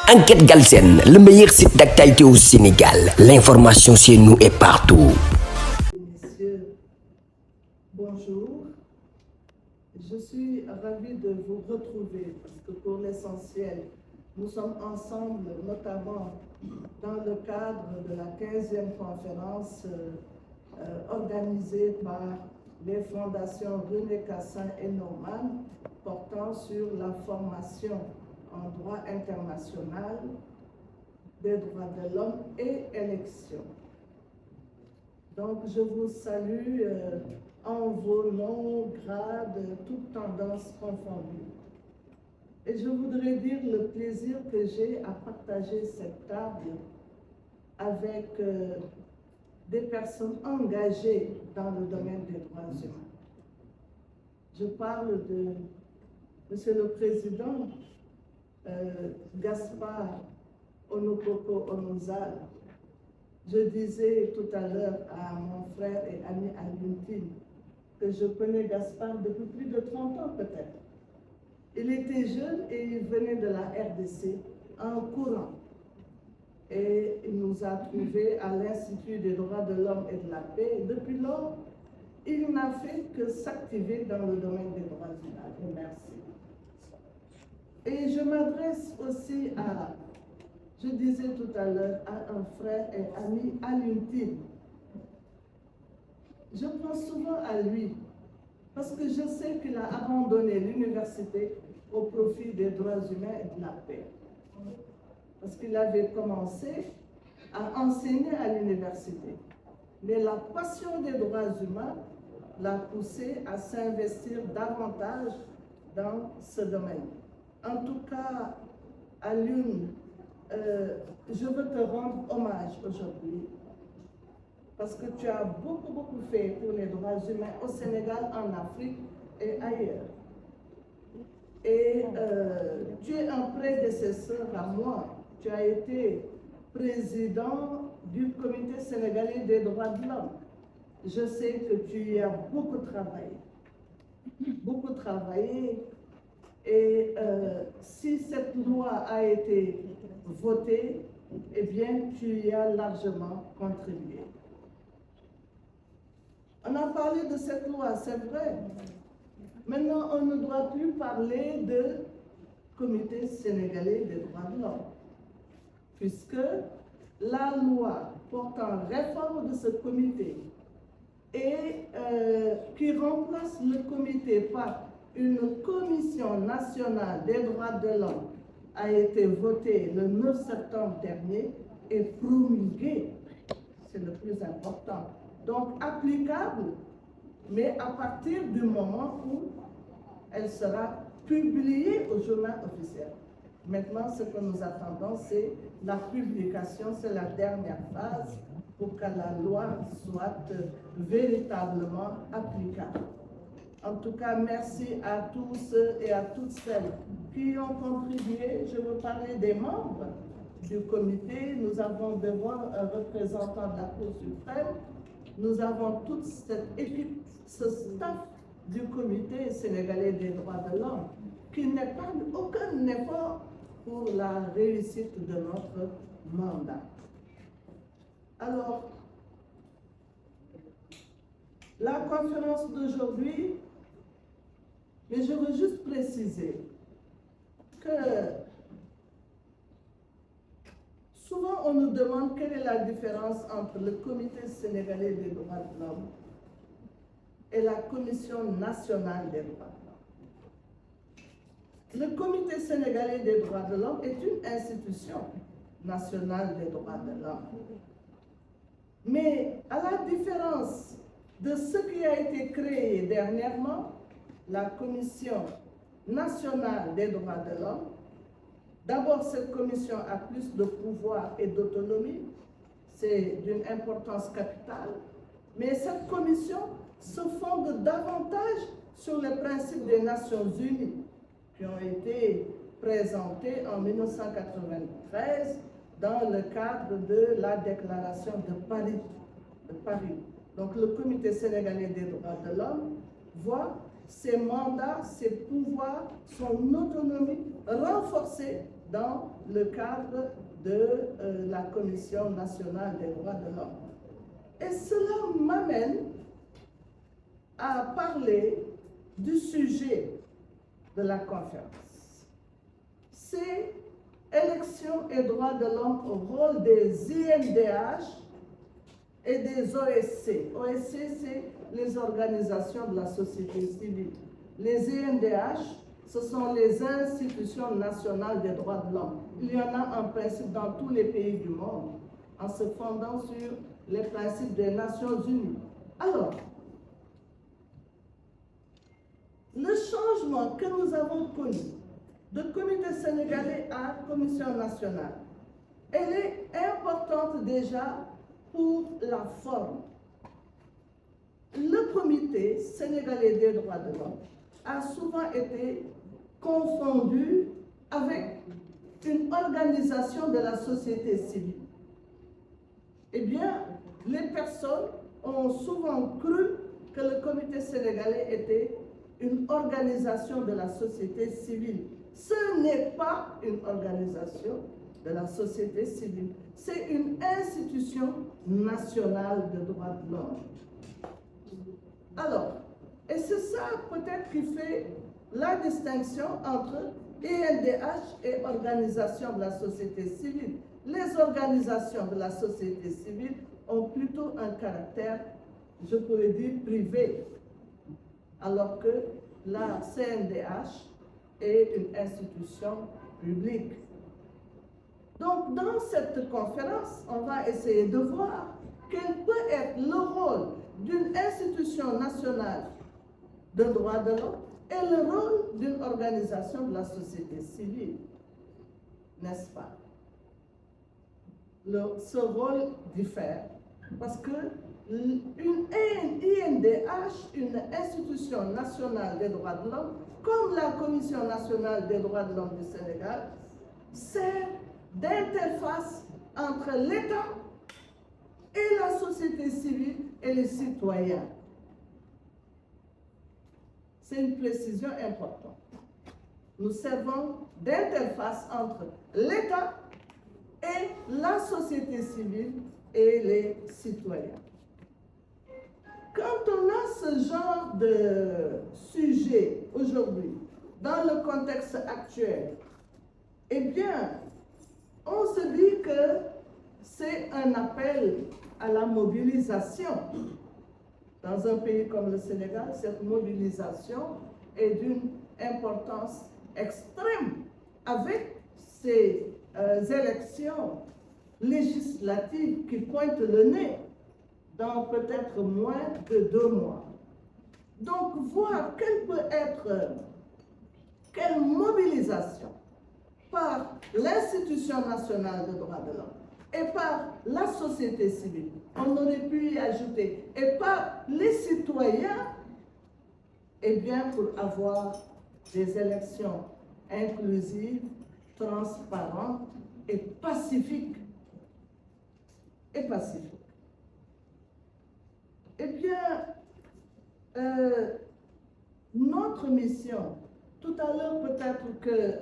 Enquête Galsen, le meilleur site d'actualité au Sénégal. L'information chez nous est partout. Messieurs, bonjour. Je suis ravie de vous retrouver parce que pour l'essentiel, nous sommes ensemble, notamment dans le cadre de la 15e conférence organisée par les fondations René Cassin et Norman portant sur la formation en droit international, des droits de l'homme et élections. Donc, je vous salue en vos noms, grades, toutes tendances confondues. Et je voudrais dire le plaisir que j'ai à partager cette table avec des personnes engagées dans le domaine des droits humains. Je parle de Monsieur le Président Gaspard Onokoko Onozal. Je disais tout à l'heure à mon frère et ami Alioune que je connais Gaspard depuis plus de 30 ans peut-être. Il était jeune et il venait de la RDC en courant. Et il nous a trouvés à l'Institut des droits de l'homme et de la paix. Depuis lors, il n'a fait que s'activer dans le domaine des droits humains. Et merci. Et je m'adresse aussi à, je disais tout à l'heure, à un frère et ami Alioune. Je pense souvent à lui parce que je sais qu'il a abandonné l'université au profit des droits humains et de la paix. Parce qu'il avait commencé à enseigner à l'université. Mais la passion des droits humains l'a poussé à s'investir davantage dans ce domaine. En tout cas, Alioune, je veux te rendre hommage aujourd'hui parce que tu as beaucoup fait pour les droits humains au Sénégal, en Afrique et ailleurs. Et tu es un prédécesseur à moi. Tu as été président du Comité sénégalais des droits de l'homme. Je sais que tu y as beaucoup travaillé. Et si cette loi a été votée, eh bien, tu y as largement contribué. On a parlé de cette loi, c'est vrai. Maintenant, on ne doit plus parler de Comité sénégalais des droits de l'homme, puisque la loi portant réforme de ce comité et qui remplace le comité par une commission nationale des droits de l'homme a été votée le 9 septembre dernier et promulguée, c'est le plus important. Donc applicable, mais à partir du moment où elle sera publiée au journal officiel. Maintenant, ce que nous attendons, c'est la publication, c'est la dernière phase pour que la loi soit véritablement applicable. En tout cas, merci à tous et à toutes celles qui ont contribué. Je veux parler des membres du comité. Nous avons devant un représentant de la Cour suprême. Nous avons toute cette équipe, ce staff du comité sénégalais des droits de l'homme qui n'est pas aucun effort pour la réussite de notre mandat. Alors, la conférence d'aujourd'hui, mais je veux juste préciser que souvent on nous demande quelle est la différence entre le Comité sénégalais des droits de l'homme et la Commission nationale des droits de l'homme. Le Comité sénégalais des droits de l'homme est une institution nationale des droits de l'homme. Mais à la différence de ce qui a été créé dernièrement, la Commission nationale des droits de l'homme, d'abord cette commission a plus de pouvoir et d'autonomie, c'est d'une importance capitale, mais cette commission se fonde davantage sur les principes des Nations Unies qui ont été présentés en 1993 dans le cadre de la déclaration de Paris. Donc le Comité sénégalais des droits de l'homme voit ses mandats, ses pouvoirs, son autonomie renforcés dans le cadre de la Commission nationale des droits de l'homme. Et cela m'amène à parler du sujet de la conférence. C'est élections et droits de l'homme au rôle des INDH et des OSC. OSC, c'est les organisations de la société civile. Les INDH, ce sont les institutions nationales des droits de l'homme. Il y en a en principe dans tous les pays du monde, en se fondant sur les principes des Nations Unies. Alors, le changement que nous avons connu de comité sénégalais à commission nationale, elle est importante déjà pour la forme. Le comité sénégalais des droits de l'homme a souvent été confondu avec une organisation de la société civile. Eh bien, les personnes ont souvent cru que le comité sénégalais était une organisation de la société civile. Ce n'est pas une organisation de la société civile, c'est une institution nationale de droits de l'homme. Alors, et c'est ça peut-être qui fait la distinction entre INDH et organisations de la société civile. Les organisations de la société civile ont plutôt un caractère, je pourrais dire, privé, alors que la CNDH est une institution publique. Donc, dans cette conférence, on va essayer de voir quel peut être le rôle d'une institution nationale de droits de l'homme et le rôle d'une organisation de la société civile, n'est-ce pas? Ce rôle diffère parce que une INDH, une institution nationale des droits de l'homme, comme la Commission nationale des droits de l'homme du Sénégal, sert d'interface entre l'État et la société civile et les citoyens. C'est une précision importante. Nous servons d'interface entre l'État et la société civile et les citoyens. Quand on a ce genre de sujet aujourd'hui, dans le contexte actuel, eh bien, on se dit que c'est un appel à la mobilisation. Dans un pays comme le Sénégal, cette mobilisation est d'une importance extrême avec ces élections législatives qui pointent le nez dans peut-être moins de 2 mois. Donc, voir quelle peut être, quelle mobilisation par l'institution nationale de droits de l'homme et par la société civile, on aurait pu y ajouter, et par les citoyens, eh bien, pour avoir des élections inclusives, transparentes et pacifiques. Eh bien, notre mission, tout à l'heure peut-être que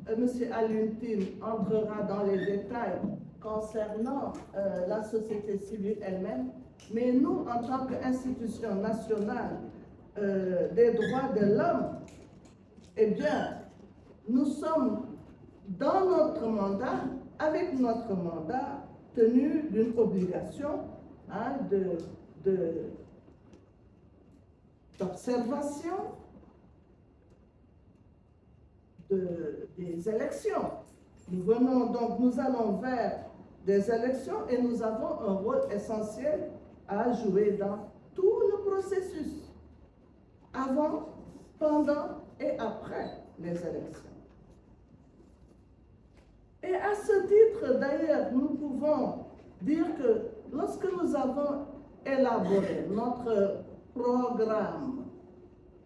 M. Alioune Tine entrera dans les détails concernant la société civile elle-même, mais nous, en tant qu'institution nationale des droits de l'homme, eh bien, nous sommes dans notre mandat, avec notre mandat, tenus d'une obligation d'observation des élections. Nous allons vers des élections et nous avons un rôle essentiel à jouer dans tout le processus, avant, pendant et après les élections. Et à ce titre, d'ailleurs, nous pouvons dire que lorsque nous avons élaboré notre programme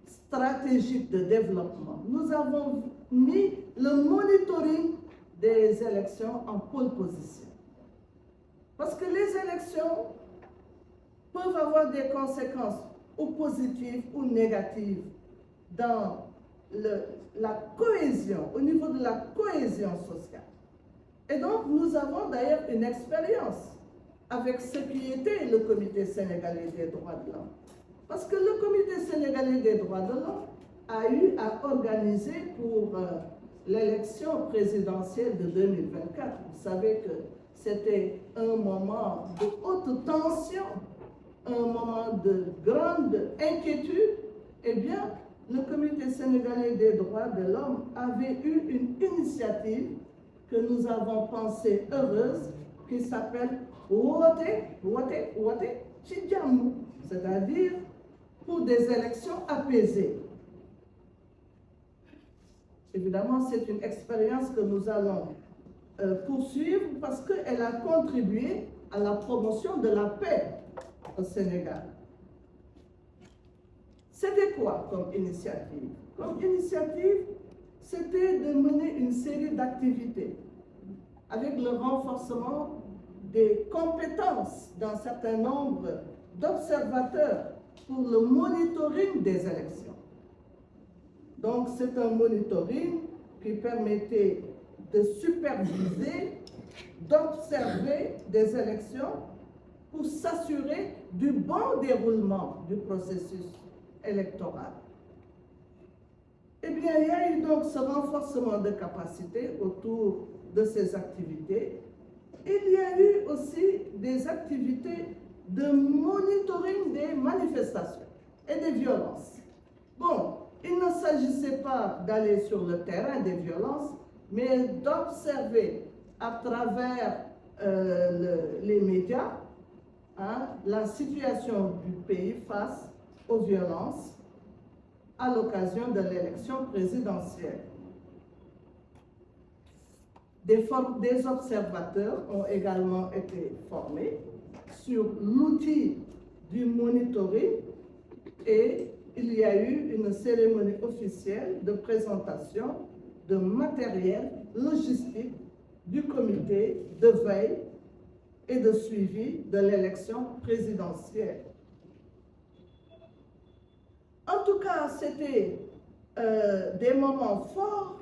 stratégique de développement, nous avons mis le monitoring des élections en pole position. Parce que les élections peuvent avoir des conséquences ou positives ou négatives dans la cohésion, au niveau de la cohésion sociale. Et donc, nous avons d'ailleurs une expérience avec ce qui était le Comité sénégalais des droits de l'homme. Parce que le Comité sénégalais des droits de l'homme a eu à organiser pour l'élection présidentielle de 2024. Vous savez que c'était un moment de haute tension, un moment de grande inquiétude. Eh bien, le Comité sénégalais des droits de l'homme avait eu une initiative que nous avons pensée heureuse, qui s'appelle Wote Chidjamou, c'est-à-dire pour des élections apaisées. Évidemment, c'est une expérience que nous allons poursuivre parce qu'elle a contribué à la promotion de la paix au Sénégal. C'était quoi comme initiative? Comme initiative, c'était de mener une série d'activités avec le renforcement des compétences d'un certain nombre d'observateurs pour le monitoring des élections. Donc, c'est un monitoring qui permettait de superviser, d'observer des élections pour s'assurer du bon déroulement du processus électoral. Eh bien, il y a eu donc ce renforcement de capacité autour de ces activités. Il y a eu aussi des activités de monitoring des manifestations et des violences. Bon, il ne s'agissait pas d'aller sur le terrain des violences, mais d'observer à travers les médias la situation du pays face aux violences à l'occasion de l'élection présidentielle. Des observateurs ont également été formés sur l'outil du monitoring et il y a eu une cérémonie officielle de présentation de matériel logistique du comité de veille et de suivi de l'élection présidentielle. En tout cas, c'était des moments forts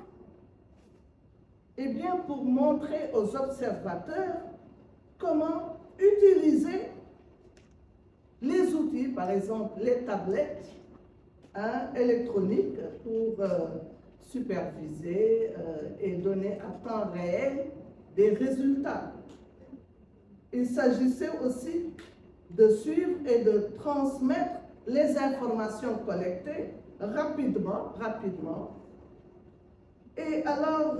eh bien, pour montrer aux observateurs comment utiliser les outils, par exemple les tablettes électroniques pour superviser et donner à temps réel des résultats. Il s'agissait aussi de suivre et de transmettre les informations collectées rapidement. Et alors,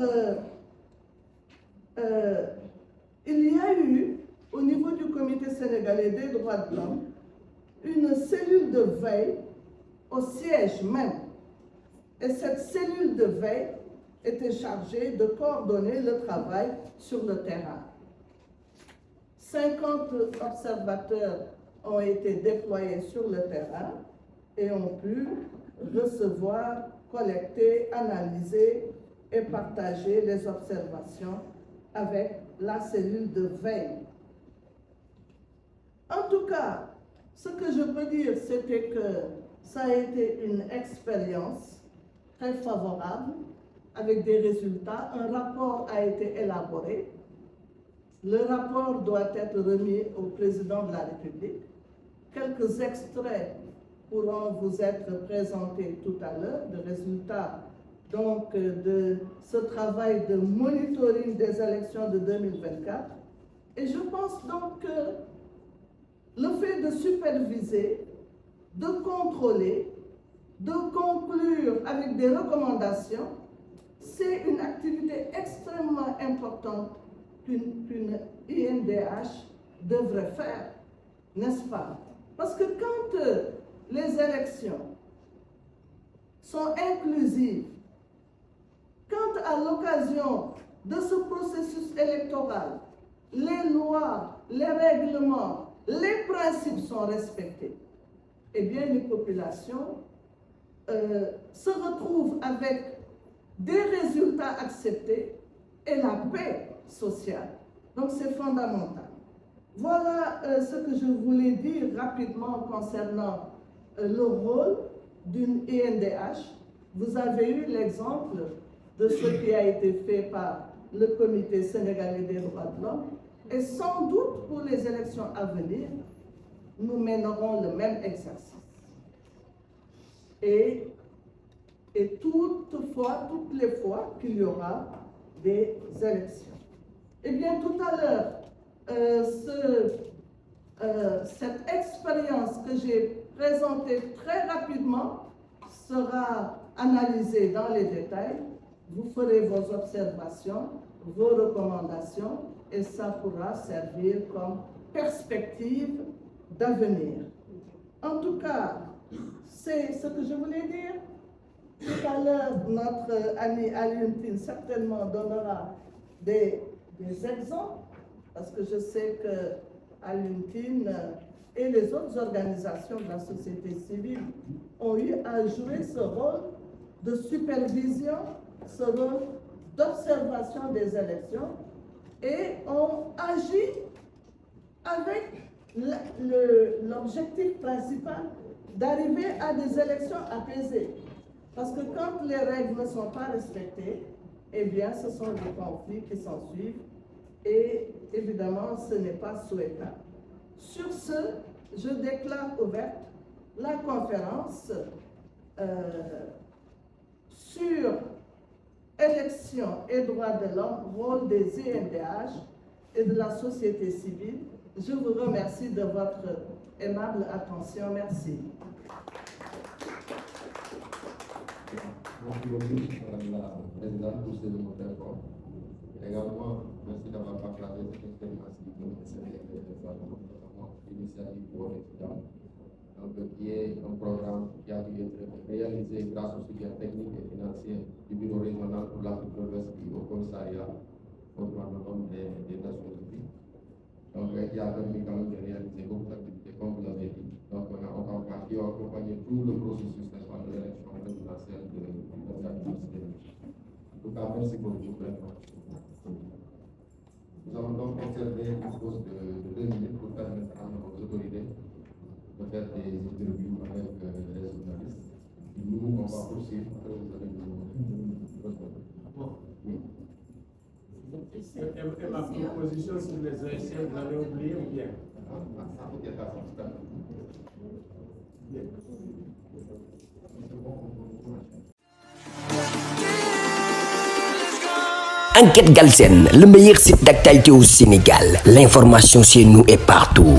il y a eu, au niveau du Comité sénégalais des droits de l'homme, une cellule de veille au siège même. Et cette cellule de veille était chargée de coordonner le travail sur le terrain. 50 observateurs ont été déployés sur le terrain et ont pu recevoir, collecter, analyser et partager les observations avec la cellule de veille. En tout cas, ce que je peux dire, c'était que ça a été une expérience très favorable avec des résultats. Un rapport a été élaboré. Le rapport doit être remis au président de la République. Quelques extraits pourront vous être présentés tout à l'heure, de résultats donc de ce travail de monitoring des élections de 2024. Et je pense donc que le fait de superviser, de contrôler, de conclure avec des recommandations, c'est une activité extrêmement importante qu'une INDH devrait faire, n'est-ce pas? Parce que quand les élections sont inclusives, quand à l'occasion de ce processus électoral, les lois, les règlements, les principes sont respectés, eh bien les populations se retrouvent avec des résultats acceptés et la paix sociale. Donc c'est fondamental. Voilà ce que je voulais dire rapidement concernant le rôle d'une INDH. vous avez eu l'exemple de ce qui a été fait par le Comité sénégalais des droits de l'homme, et sans doute pour les élections à venir, nous mènerons le même exercice. Et toutefois, toutes les fois qu'il y aura des élections. Eh bien, tout à l'heure, cette expérience que j'ai présentée très rapidement sera analysée dans les détails. Vous ferez vos observations, vos recommandations, et ça pourra servir comme perspective d'avenir. En tout cas, c'est ce que je voulais dire. Tout à l'heure, notre ami Alioune Tine certainement donnera des exemples, parce que je sais que Alioune Tine et les autres organisations de la société civile ont eu à jouer ce rôle de supervision, ce rôle d'observation des élections, et ont agi avec l'objectif principal d'arriver à des élections apaisées. Parce que quand les règles ne sont pas respectées, eh bien, ce sont des conflits qui s'ensuivent et évidemment, ce n'est pas souhaitable. Sur ce, je déclare ouverte la conférence sur élections et droits de l'homme, rôle des INDH et de la société civile. Je vous remercie de votre aimable attention. Merci. Merci beaucoup, Madame la Présidente, pour ces commentaires. Également, merci d'avoir partagé cette expérience d'initiative pour l'étudiant, qui est un programme qui a dû être réalisé grâce au soutien technique et financier du Bureau régional pour l'Afrique de l'Ouest et au commissariat aux droits de l'homme des Nations Unies. Donc, qui a permis quand même de réaliser beaucoup d'activités, comme vous l'avez dit. Donc, on a accompagné tout le processus de l'élection présidentielle de en tout cas, merci beaucoup. Nous avons donc conservé une pause de 2 minutes pour permettre à nos autorités de faire des interviews avec les journalistes. Nous, on va poursuivre. Et ma proposition sur les ASN, vous l'avez oublié ou bien? Enquête Galsen, le meilleur site d'actualité au Sénégal. L'information chez nous est partout.